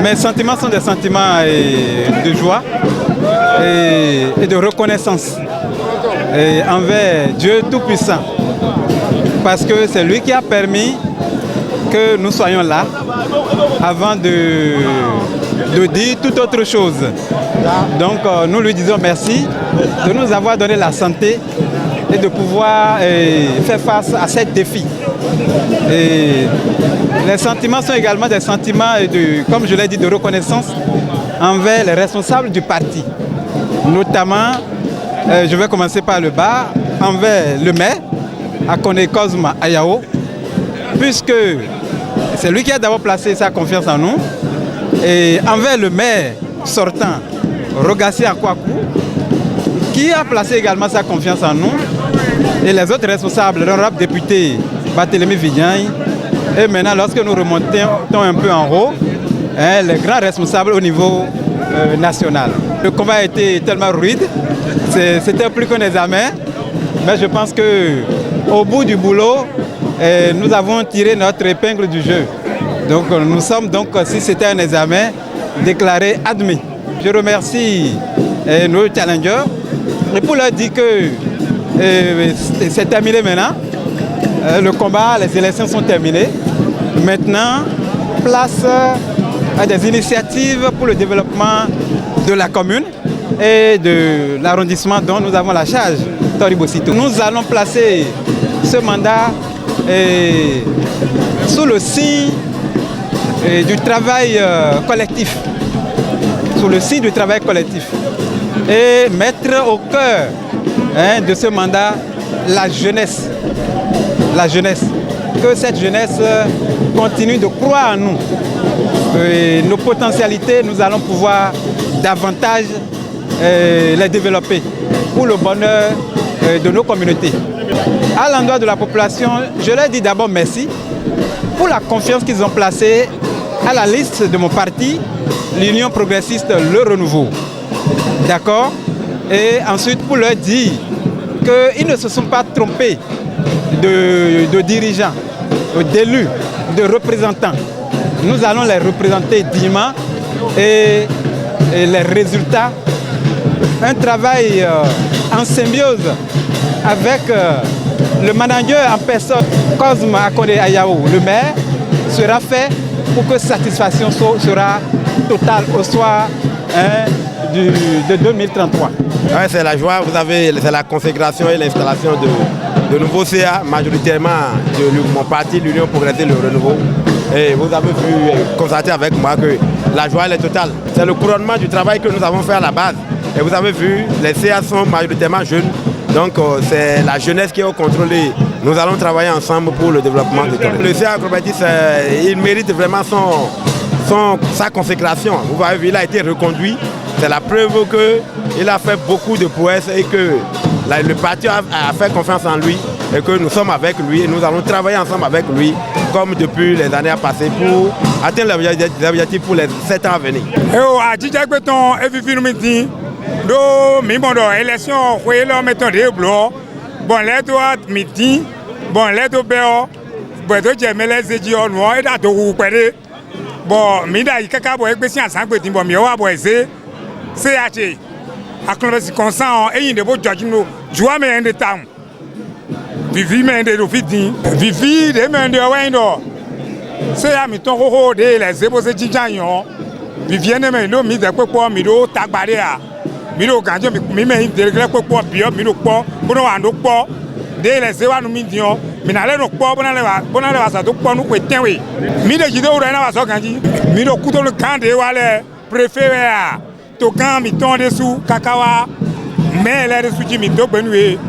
Mes sentiments sont des sentiments de joie et de reconnaissance envers Dieu Tout-Puissant. Parce que c'est lui qui a permis que nous soyons là avant de dire toute autre chose. Donc nous lui disons merci de nous avoir donné la santé et de pouvoir faire face à ces défis. Et les sentiments sont également des sentiments, comme je l'ai dit, de reconnaissance envers les responsables du parti. Notamment, je vais commencer par le bas, envers le maire, Akone Cosma Ayao, puisque c'est lui qui a d'abord placé sa confiance en nous, et envers le maire sortant, Rogassi Akwaku, qui a placé également sa confiance en nous, et les autres responsables, l'honorable député Barthélémy Vignay, et maintenant lorsque nous remontons un peu en haut, les grands responsables au niveau national. Le combat a été tellement rude, c'était plus qu'un examen, mais je pense qu'au bout du boulot, nous avons tiré notre épingle du jeu. Donc nous sommes donc, si c'était un examen, déclarés admis. Je remercie nos challengers et pour leur dire que c'est terminé maintenant. Le combat, les élections sont terminées. Maintenant, place à des initiatives pour le développement de la commune et de l'arrondissement dont nous avons la charge, Toribosito. Nous allons placer ce mandat sous le signe du travail collectif. Sous le signe du travail collectif. Et mettre au cœur de ce mandat la jeunesse. La jeunesse. Que cette jeunesse continue de croire en nous. Et nos potentialités, nous allons pouvoir davantage les développer pour le bonheur de nos communautés. À l'endroit de la population, je leur dis d'abord merci pour la confiance qu'ils ont placée à la liste de mon parti, l'Union progressiste Le Renouveau. D'accord? Et ensuite pour leur dire qu'ils ne se sont pas trompés de dirigeants, d'élus, de représentants. Nous allons les représenter dignement et les résultats, un travail en symbiose avec le manager en personne, Cosma Akone Ayao, le maire, sera fait pour que satisfaction sera totale au soir de 2033. Ouais, c'est la joie, c'est la consécration et l'installation de nouveaux CA, majoritairement de mon parti, l'Union progressiste Le Renouveau. Et vous avez pu constater avec moi que la joie elle est totale. C'est le couronnement du travail que nous avons fait à la base. Et vous avez vu, les CA sont majoritairement jeunes. Donc c'est la jeunesse qui est au contrôle. Nous allons travailler ensemble pour le développement de tout. Le CA Acrobatis, il mérite vraiment sa consécration. Vous avez vu, il a été reconduit. C'est la preuve qu'il a fait beaucoup de prouesses et que le parti a fait confiance en lui et que nous sommes avec lui et nous allons travailler ensemble avec lui comme depuis les années passées pour atteindre les objectifs pour les 7 ans à venir. Élection, bon, les droits meeting, bon, les droits, bon, bon, mida ikaka bo egbe si asan gbe tin bo mi o wa bo ese CH aklon consent e yin de bo judge no joa me en de town vivi me en de do fitin vivi de me en de wa ndo se ya mi ton ho de les ebo se jijan yon vivi ne me no mi de pepo mi do tagbare a mi do ganjo mi me de gele pepo bio mi do po bo no wa ndo po de les e wa no mi dion mi na le no po bona le wa sa to po nu kweten we mi de jido ro na wa so ganji mi do kuto le kan de wa le préféré a to kan mi ton de sou kakawa mais le de sou ji mi do gbenu e